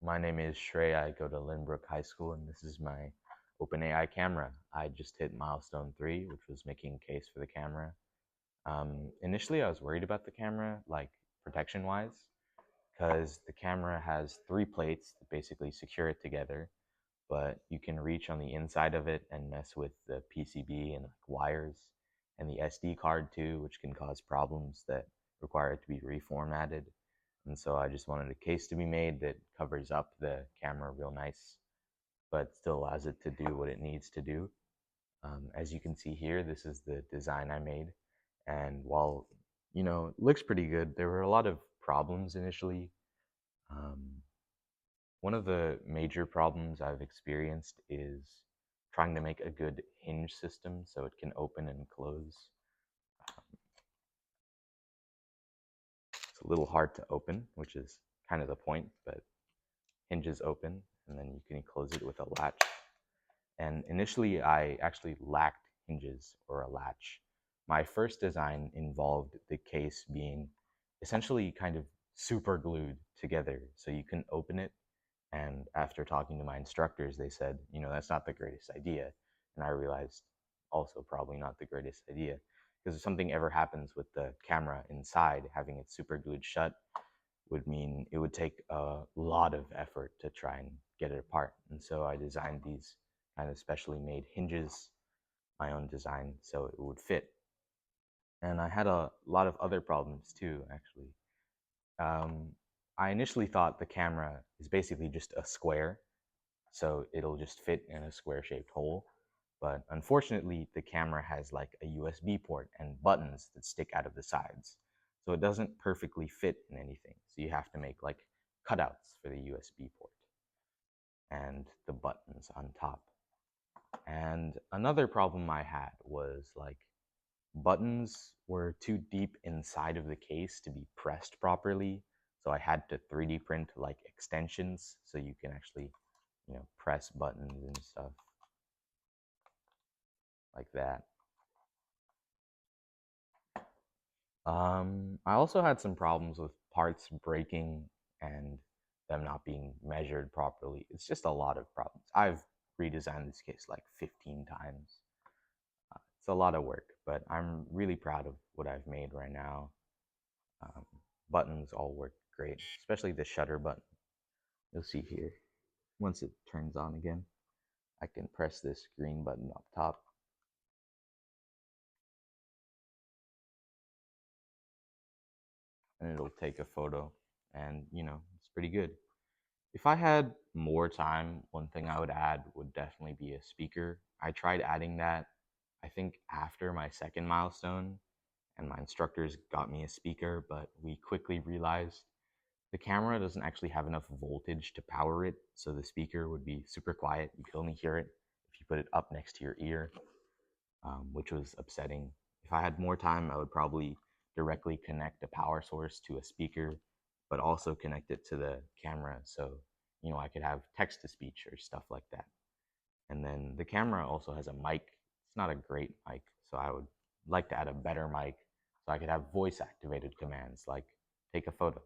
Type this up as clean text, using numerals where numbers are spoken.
My name is Shrey. I go to Lynbrook High School, and this is my OpenAI camera. I just hit Milestone 3, which was making a case for the camera. Initially, I was worried about the camera, like protection-wise, because the camera has three plates that basically secure it together, but you can reach on the inside of it and mess with the PCB and like wires and the SD card too, which can cause problems that require it to be reformatted. And so I just wanted a case to be made that covers up the camera real nice, but still allows it to do what it needs to do. As you can see here, this is the design I made. And while, it looks pretty good, there were a lot of problems initially. Um, One of the major problems I've experienced is trying to make a good hinge system so it can open and close. It's a little hard to open, which is kind of the point, but hinges open and then you can close it with a latch. And initially, I actually lacked hinges or a latch. My first design involved the case being essentially kind of super glued together so you can open it. And after talking to my instructors, they said, that's not the greatest idea. And I realized also probably not the greatest idea because if something ever happens with the camera inside, having it super glued shut would mean it would take a lot of effort to try and get it apart. And so I designed these kind of specially made hinges, my own design, so it would fit. And I had a lot of other problems too, actually. Um, I initially thought the camera is basically just a square, so it'll just fit in a square-shaped hole. But unfortunately, the camera has like a USB port and buttons that stick out of the sides. So it doesn't perfectly fit in anything. So you have to make like cutouts for the USB port and the buttons on top. And another problem I had was like buttons were too deep inside of the case to be pressed properly. So I had to 3D print like extensions so you can actually, press buttons and stuff like that. I also had some problems with parts breaking and them not being measured properly. It's just a lot of problems. I've redesigned this case like 15 times. It's a lot of work, but I'm really proud of what I've made right now. Um, Buttons all work great, especially the shutter button. You'll see here, once it turns on again, I can press this green button up top and it'll take a photo and, it's pretty good. If I had more time, one thing I would add would definitely be a speaker. I tried adding that, I think, after my second milestone, and my instructors got me a speaker, but we quickly realized the camera doesn't actually have enough voltage to power it, so the speaker would be super quiet. You could only hear it if you put it up next to your ear, which was upsetting. If I had more time, I would probably directly connect a power source to a speaker, but also connect it to the camera so, I could have text to speech or stuff like that. And then the camera also has a mic. It's not a great mic, so I would like to add a better mic so I could have voice activated commands like take a photo.